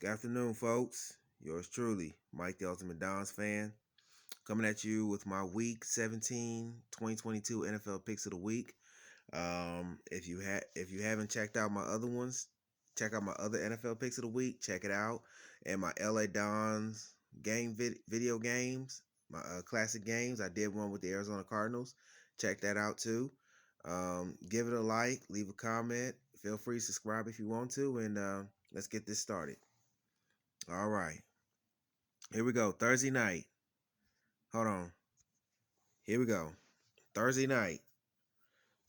Good afternoon, folks. Yours truly, Mike the Ultimate Dons fan, coming at you with my Week 17 2022 NFL Picks of the Week. If you haven't checked out my other ones, check out my other NFL Picks of the Week. Check it out, and my LA Dons video games, my classic games. I did one with the Arizona Cardinals. Check that out too. Give it a like, leave a comment. Feel free to subscribe if you want to, and let's get this started. All right. Here we go. Thursday night. Hold on. Here we go. Thursday night.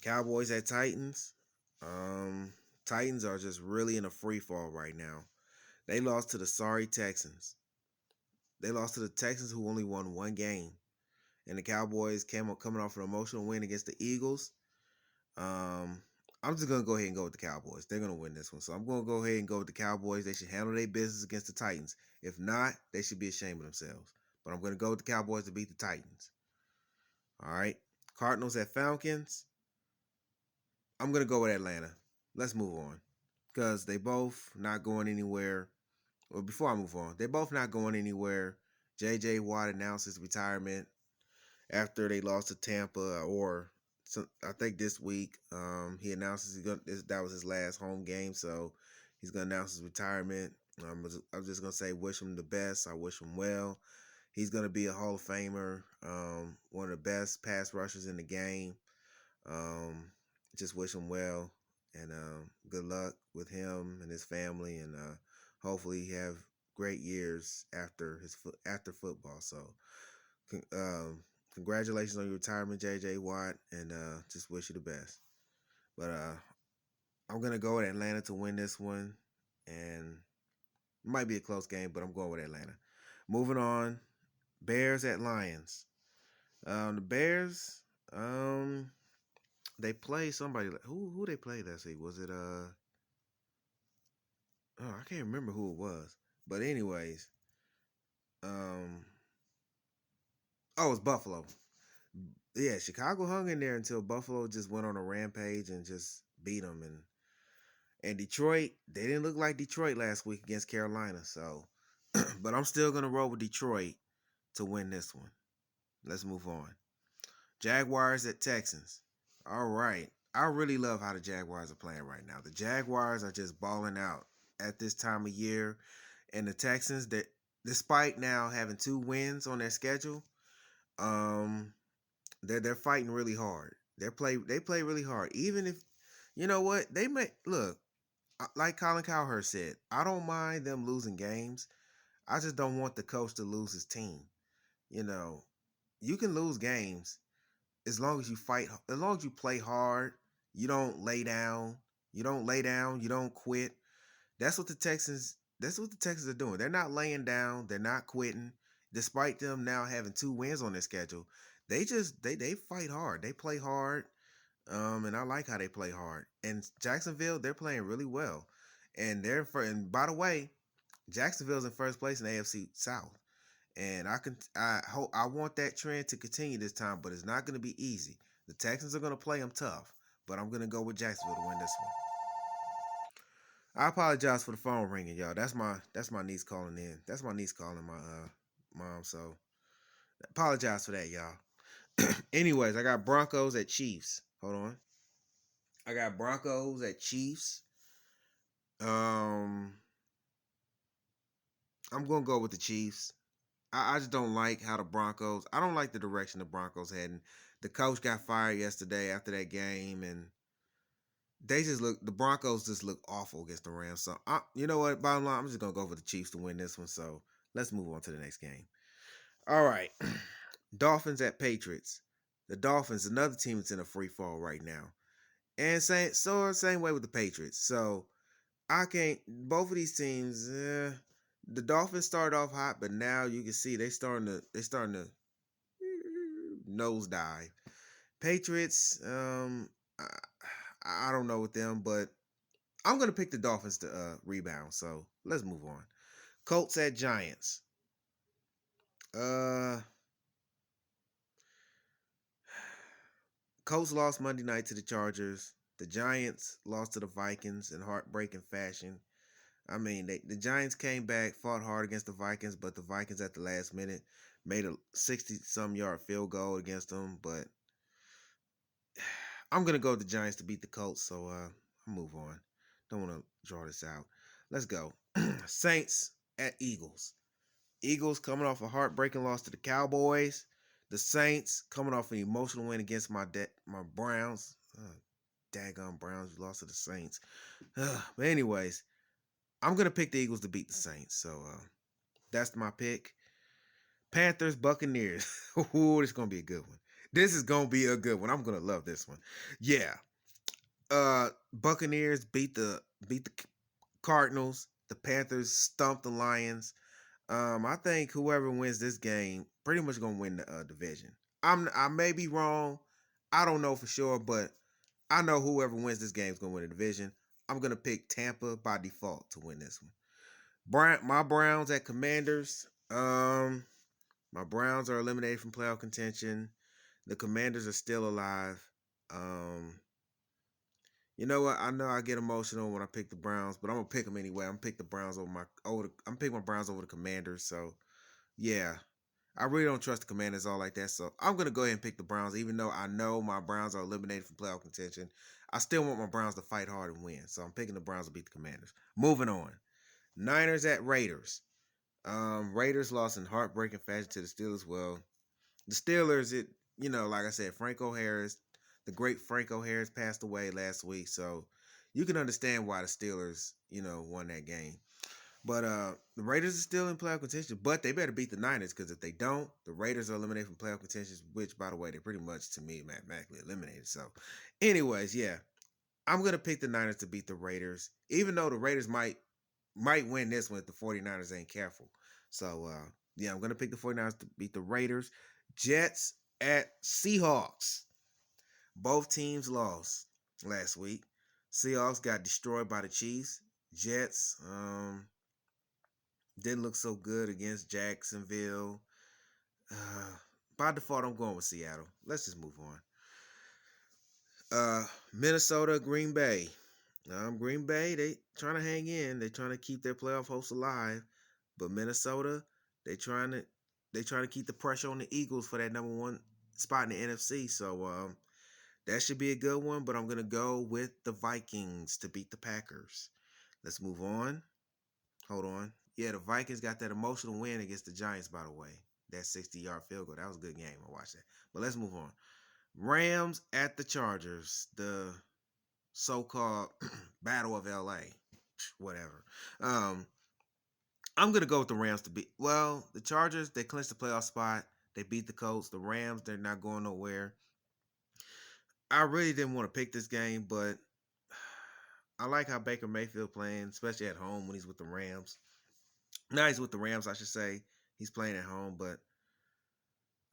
Cowboys at Titans. Um, Titans are just really in a free fall right now. They lost to the sorry Texans. They lost to the Texans who only won one game. And the Cowboys coming off an emotional win against the Eagles. Um, I'm just gonna go ahead and go with the Cowboys. They're gonna win this one. So I'm gonna go ahead and go with the Cowboys. They should handle their business against the Titans. If not, they should be ashamed of themselves. But I'm gonna go with the Cowboys to beat the Titans. All right. Cardinals at Falcons. I'm going to go with Atlanta. Let's move on. Because they both not going anywhere. Well, before I move on, they're both not going anywhere. J.J. Watt announced his retirement after they lost to Tampa, I think this week. He announces that was his last home game, so he's going to announce his retirement. I'm just going to say wish him the best. I wish him well. He's going to be a Hall of Famer, one of the best pass rushers in the game. Um, just wish him well and good luck with him and his family, and hopefully he have great years after football. So, congratulations on your retirement, J.J. Watt, and just wish you the best. But I'm gonna go with Atlanta to win this one, and it might be a close game, but I'm going with Atlanta. Moving on, Bears at Lions. The Bears, they play somebody. Who they played that week? Was it Oh, I can't remember who it was. But anyways, um oh, it's Buffalo. Yeah, Chicago hung in there until Buffalo just went on a rampage and just beat them. And Detroit, they didn't look like Detroit last week against Carolina. So, but I'm still gonna roll with Detroit to win this one. Let's move on. Jaguars at Texans. All right. I really love how the Jaguars are playing right now. The Jaguars are just balling out at this time of year. And the Texans, that despite now having 2 wins on their schedule, um, they're fighting really hard. They play really hard. Even if you know what they may look like Colin Cowherd said, I don't mind them losing games. I just don't want the coach to lose his team. You know, you can lose games as long as you fight, as long as you play hard, you don't lay down, you don't quit. That's what the Texans are doing. They're not laying down, they're not quitting. Despite them now having 2 wins on their schedule, they fight hard. They play hard. And I like how they play hard. And Jacksonville, they're playing really well. And by the way, Jacksonville's in first place in the AFC South. And I want that trend to continue this time, but it's not going to be easy. The Texans are going to play them tough, but I'm going to go with Jacksonville to win this one. I apologize for the phone ringing, y'all. That's my niece calling in. That's my niece calling my mom. So apologize for that, y'all. Anyways, I got Broncos at Chiefs. Hold on. I got Broncos at Chiefs. Um, I'm gonna go with the Chiefs. I just don't like how the Broncos. I don't like the direction the Broncos heading. The coach got fired yesterday after that game, and the Broncos just look awful against the Rams. So you know what? Bottom line, I'm just gonna go for the Chiefs to win this one. So let's move on to the next game. All right, Dolphins at Patriots. The Dolphins, another team that's in a free fall right now, and same way with the Patriots. So I can't. Both of these teams, the Dolphins started off hot, but now you can see they starting to nosedive. Patriots, I don't know with them, but I'm gonna pick the Dolphins to rebound. So let's move on. Colts at Giants. Uh, Colts lost Monday night to the Chargers. The Giants lost to the Vikings in heartbreaking fashion. I mean, the Giants came back, fought hard against the Vikings, but the Vikings at the last minute made a 60-some yard field goal against them. But I'm gonna go with the Giants to beat the Colts, so I'll move on. Don't want to draw this out. Let's go. Saints at Eagles. Eagles coming off a heartbreaking loss to the Cowboys. The Saints coming off an emotional win against my Browns. Daggone Browns, you lost to the Saints. But anyways, I'm gonna pick the Eagles to beat the Saints. So that's my pick. Panthers, Buccaneers. Ooh, this is gonna be a good one. This is gonna be a good one. I'm gonna love this one. Yeah. Buccaneers beat the Cardinals. The Panthers stumped the Lions. I think whoever wins this game pretty much gonna win the division. I may be wrong. I don't know for sure, but I know whoever wins this game is gonna win the division. I'm gonna pick Tampa by default to win this one. My Browns at Commanders. My Browns are eliminated from playoff contention. The Commanders are still alive. Um, you know what? I know I get emotional when I pick the Browns, but I'm gonna pick them anyway. I'm gonna pick the Browns I'm picking my Browns over the Commanders. So yeah, I really don't trust the Commanders all like that. So I'm gonna go ahead and pick the Browns, even though I know my Browns are eliminated from playoff contention. I still want my Browns to fight hard and win. So I'm picking the Browns to beat the Commanders. Moving on. Niners at Raiders. Raiders lost in heartbreaking fashion to the Steelers. Well, the Steelers, like I said, Franco Harris, the great Franco Harris passed away last week, so you can understand why the Steelers, won that game. But the Raiders are still in playoff contention, but they better beat the Niners because if they don't, the Raiders are eliminated from playoff contention, which, by the way, they're pretty much, to me, mathematically eliminated. So, anyways, yeah, I'm going to pick the Niners to beat the Raiders, even though the Raiders might win this one if the 49ers ain't careful. So, yeah, I'm going to pick the 49ers to beat the Raiders. Jets at Seahawks. Both teams lost last week. Seahawks got destroyed by the Chiefs. Jets didn't look so good against Jacksonville. By default, I'm going with Seattle. Let's just move on. Minnesota, Green Bay. Green Bay, they trying to hang in. They trying to keep their playoff hopes alive. But Minnesota, they trying to keep the pressure on the Eagles for that number one spot in the NFC. So that should be a good one. But I'm gonna go with the Vikings to beat the Packers. Let's move on. Hold on. Yeah, the Vikings got that emotional win against the Giants, by the way. That 60-yard field goal. That was a good game. I watched that. But let's move on. Rams at the Chargers. The so-called Battle of LA. Whatever. I'm gonna go with the Rams to beat. Well, the Chargers, they clinched the playoff spot. They beat the Colts. The Rams, they're not going nowhere. I really didn't want to pick this game, but I like how Baker Mayfield playing, especially at home when he's with the Rams. Now he's with the Rams, I should say. He's playing at home, but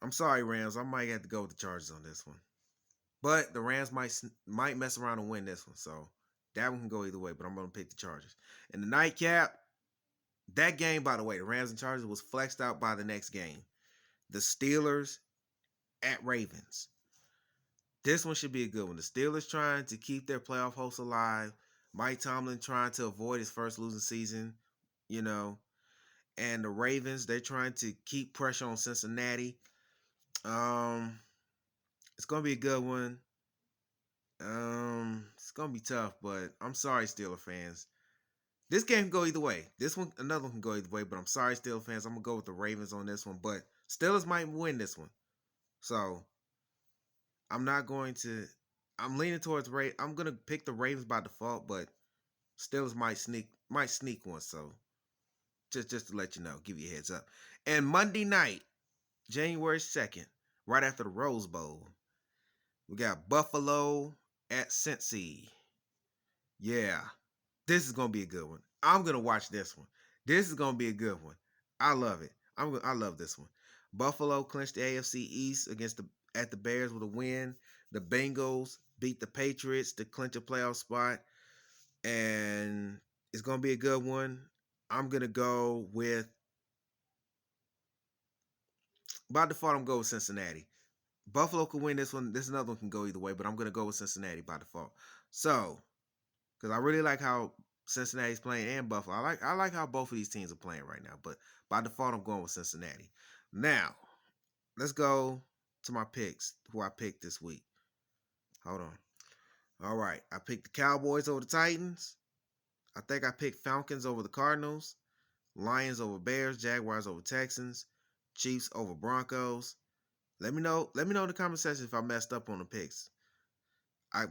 I'm sorry, Rams. I might have to go with the Chargers on this one. But the Rams might mess around and win this one, so that one can go either way. But I'm gonna pick the Chargers. And the nightcap, that game, by the way, the Rams and Chargers was flexed out by the next game. The Steelers at Ravens. This one should be a good one. The Steelers trying to keep their playoff hopes alive. Mike Tomlin trying to avoid his first losing season, you know. And the Ravens, they're trying to keep pressure on Cincinnati. It's gonna be a good one. It's gonna be tough, but I'm sorry, Steeler fans. This game can go either way. This one, another one can go either way, but I'm sorry, Steelers fans. I'm gonna go with the Ravens on this one, but Steelers might win this one. So I'm not going to. I'm leaning towards I'm gonna pick the Ravens by default, but Steelers might sneak one. So just to let you know, give you a heads up. And Monday night, January 2nd, right after the Rose Bowl, we got Buffalo at Cincy. Yeah, this is gonna be a good one. I'm gonna watch this one. This is gonna be a good one. I love it. I love this one. Buffalo clinched the AFC East at the Bears with a win. The Bengals beat the Patriots to clinch a playoff spot, and it's gonna be a good one. I'm gonna go with by default. I'm going with Cincinnati. Buffalo could win this one. This another one can go either way, but I'm gonna go with Cincinnati by default. So, because I really like how Cincinnati's playing and Buffalo. I like how both of these teams are playing right now, but by default I'm going with Cincinnati. Now, let's go to my picks, who I picked this week. Hold on. All right. I picked the Cowboys over the Titans. I think I picked Falcons over the Cardinals. Lions over Bears. Jaguars over Texans. Chiefs over Broncos. Let me know. Let me know in the comment section if I messed up on the picks. I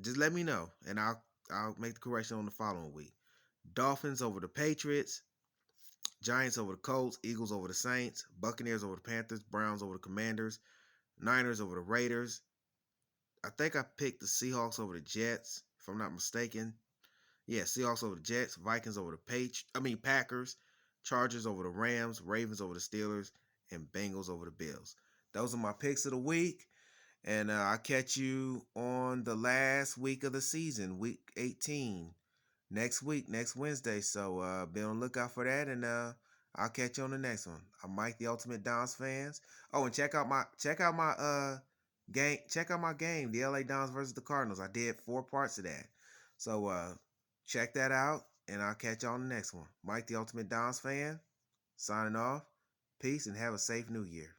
just let me know, and I'll make the correction on the following week. Dolphins over the Patriots. Giants over the Colts. Eagles over the Saints. Buccaneers over the Panthers. Browns over the Commanders. Niners over the Raiders. I think I picked the Seahawks over the Jets, if I'm not mistaken. Yeah, Seahawks over the Jets, Vikings over the Packers, Chargers over the Rams, Ravens over the Steelers, and Bengals over the Bills. Those are my picks of the week, and I'll catch you on the last week of the season, week 18, next week, next Wednesday. So be on the lookout for that, and I'll catch you on the next one. I'm Mike, the Ultimate Dons fans. Oh, and check out my game, the LA Dons versus the Cardinals. I did 4 parts of that. So check that out, and I'll catch you on the next one. Mike, the Ultimate Dons fan, signing off. Peace, and have a safe new year.